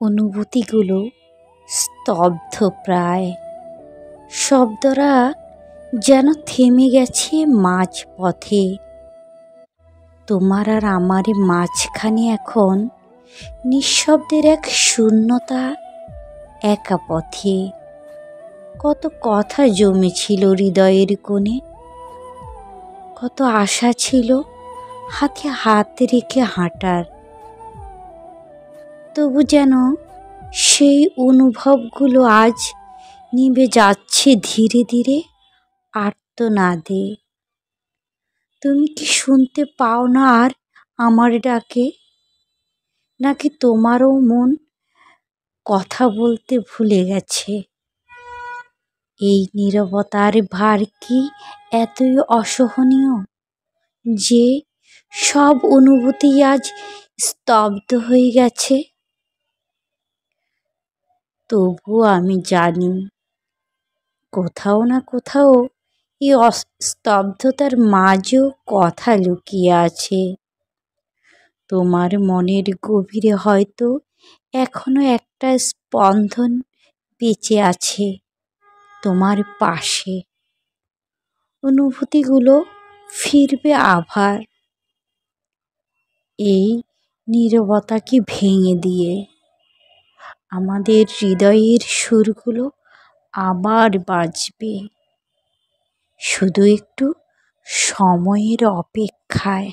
অনুভূতিগুলো স্তব্ধ প্রায়। শব্দরা যেন থেমে গেছে মাঝপথে। তোমার আর আমার মাঝখানে এখন নিঃশব্দের এক শূন্যতা, একা পথে। কত কথা জমেছিল হৃদয়ের কোণে, কত আশা ছিল হাতে হাত রেখে হাঁটার। তবু যেন সেই অনুভবগুলো আজ নিভে যাচ্ছে ধীরে ধীরে আর্তনাদে। তুমি কি শুনতে পাও না আর আমার ডাকে? নাকি তোমারও মন কথা বলতে ভুলে গেছে? এই নীরবতার ভার কি এতই অসহনীয় যে সব অনুভূতি আজ স্তব্ধ হয়ে গেছে? তবু আমি জানি কোথাও না কোথাও এই স্তব্ধতার মাঝেও কথা লুকিয়ে আছে। তোমার মনের গভীরে হয়তো এখনো একটা স্পন্দন বেঁচে আছে তোমার পাশে। অনুভূতিগুলো ফিরবে আবার এই নীরবতাকে ভেঙে দিয়ে। আমাদের হৃদয়ের সুরগুলো আবার বাজবে, শুধু একটু সময়ের অপেক্ষায়।